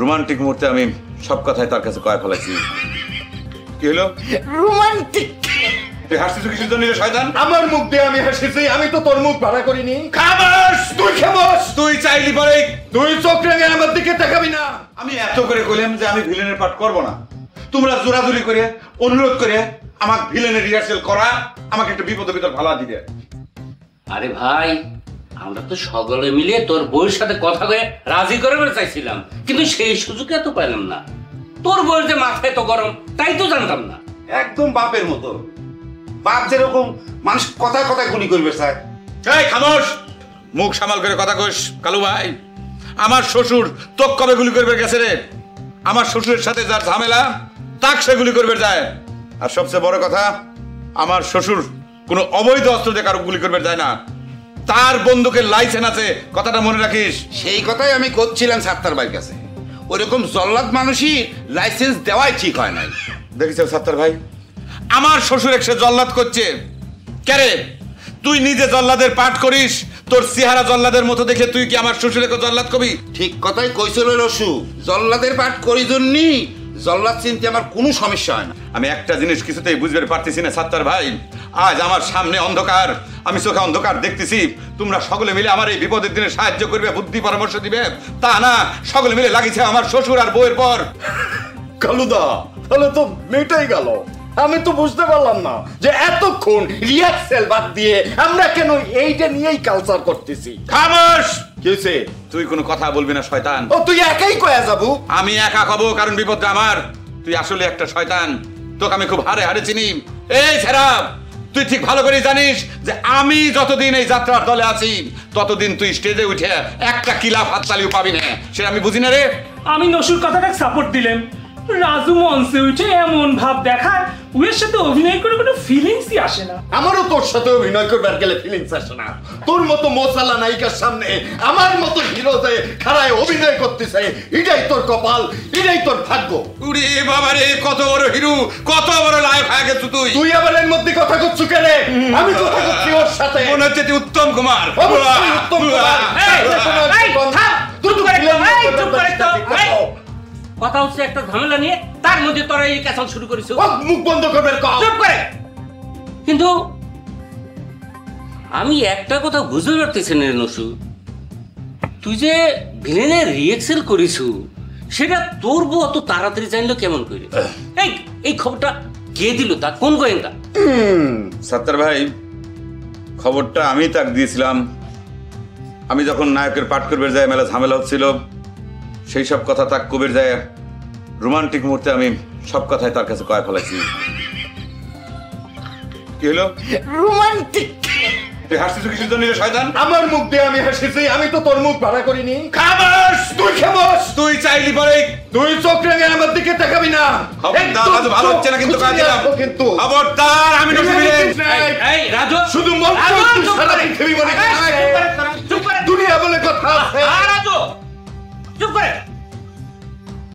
Romantic মুহূর্তে আমি সব কথাই তার কাছে কয়ে ফেলাইছি। কি হলো? রোমান্টিক। তুই হাসছিস কিসের জন্য শয়তান? আমার মুখ দিয়ে আমি হাসিছি, আমি তো তোর মুখ ভাড়া করিনি। খামোশ! তুই খামোশ! তুই চাইলি পরে তুই চোখ রেঙে আমার দিকে তাকাবি না। আমি এত করে কইলাম যে আমি ভিলেনের পাঠ করব না, তোমরা জোরাজুরি করে অনুরোধ করে আমাকে ভিলেনের রিহার্সেল করা, আমাকে একটা বিপদের ভিতর ফালা দিবে। আরে ভাই, আমরা তো সকলে মিলে তোর বউয়ের সাথে কথা কয়ে রাজি করে চাইছিলাম, কিন্তু সেই সুযোগ এত পাইলাম না। তোর বউয়ের যে মাথায় তো গরম, তাই তো জানতাম না। একদম বাপের মতো। বাপ যেরকম মানুষ কথায় কথায় গুলি করবে স্যার। এই খামোশ! মুখ সামাল করে কথা কইস কালু ভাই। আমার শ্বশুর তোক কবে গুলি করবে গেছে রে? আমার শ্বশুরের সাথে যার ঝামেলা তাক সে গুলি করবে যায়। আর সবচেয়ে বড় কথা, আমার শ্বশুর কোনো অবৈধ অস্ত্র দিয়ে কারো গুলি করবে যায় না। তার বন্দুকের লাইসেন্স আছে, কথাটা মনে রাখিস। সেই কথাই আমি করছিলাম সাত্তার ভাইয়ের কাছে। ওরকম জল্লাদ মানুষই লাইসেন্স দেওয়াই ঠিক হয় নাই। দেখিস সাত্তার ভাই, আমার শ্বশুর সে জল্লাদ করছে কেরে? তুই নিজে জল্লাদের পাঠ করিস, তোর চেহারা জল্লাদের মতো দেখে তুই কি আমার শ্বশুরকে জল্লাদ কবি? ঠিক কথাই কইছিল রসু, জল্লাদের পাঠ করি জন্যই জল্লাদ চিনতে আমার কোনো সমস্যা হয় না। আমি একটা জিনিস কিছুতেই বুঝতে পারতেছি না সাত্তার ভাই, আজ আমার সামনে অন্ধকার, আমি চোখে অন্ধকার দেখতেছি। তোমরা সকলে মিলে আমার এই বিপদের দিনে সাহায্য করবে, বুদ্ধি পরামর্শ দিবে, তা না সকলে মিলে লাগিয়েছে আমার শ্বশুর আর বউয়ের পর। কালুদা, তাহলে তো মেটাই গেল। আমি তো বুঝতে পারলাম না যে এতক্ষণ রিহার্সেল বাদ দিয়ে আমরা কেন এইটা নিয়েই কালচার করতেছি। খামোশ! কি হয়েছে? তুই কোনো কথা বলবি না শয়তান। ও তুই একাই কয়া যাবো? আমি একা কব, কারণ বিপদটা আমার। তুই আসলে একটা শয়তান, তোকে আমি খুব হারে হারে চিনি। এই ছেড়াব, তুই ঠিক ভালো করে জানিস যে আমি যতদিন এই যাত্রার দলে আছি ততদিন তুই স্টেজে উঠে একটা কিলাফ হাততালিও পাবি না, সেটা আমি বুঝি না রে। আমি নসুর কথাটা সাপোর্ট দিলাম। রাজু মঞ্চে উঠে এমন ভাব দেখায়, ওর সাথে অভিনয় করে কোনো ফিলিংসই আসে না। আমারও তোর সাথে অভিনয় করবার গেলে ফিলিংস আসে না। তোর মতো মোসালা নায়িকার সামনে আমার মতো হিরোতে খাড়ায় অভিনয় করতেছে, এটাই তোর কপাল, এটাই তোর ভাগ্য। উরে বাবা রে, কত বড় হিরো, কত বড় নায়ক হয়ে গেছ তুই। তুই আবার এর মধ্যে কথা করছু কেন? আমি কথা করছি ওর সাথে। মনে হচ্ছে তুই উত্তম কুমার। অবশ্যই উত্তম কুমার। কথা হচ্ছে একটা ঝামেলা নিয়ে, তার মধ্যে তোরা এই ক্যাসাল শুরু করিস। মুখ বন্ধ করবে, চুপ করে। কিন্তু আমি একটা কথা বুঝতে পারতেছি না নসু, তুই যে ভিলেনের রিহার্সেল করিস সেটা তোর বউ অত তাড়াতাড়ি জানলো কেমন করে? এই খবরটা কে দিল? তা কোন গোয়েন্দা? সাত্তার ভাই, খবরটা আমি তাক দিয়েছিলাম। আমি যখন নায়কের পাঠ করবে যায় মেলা ঝামেলা হচ্ছিল, সেই সব কথা তাক কবির যায় রোমান্টিক মুহূর্তে আমি সব কথাই তার কাছে কয়ে ফেলাইছি। কি হলো? রোমান্টিক। তুই হাসছিস কিসের জন্য শয়তান? আমার মুখ দিয়ে আমি হাসিছি, আমি তো তোর মুখ ভাড়া করিনি। খামোশ! তুই খামোশ! তুই চাইলি পরে তুই চোখ রেঙে আমার দিকে তাকাবি না। খবরদার, ভালো হচ্ছে না কিন্তু কাজ দিলাম। কিন্তু খবরদার, আমি নসিব। এই রাজু,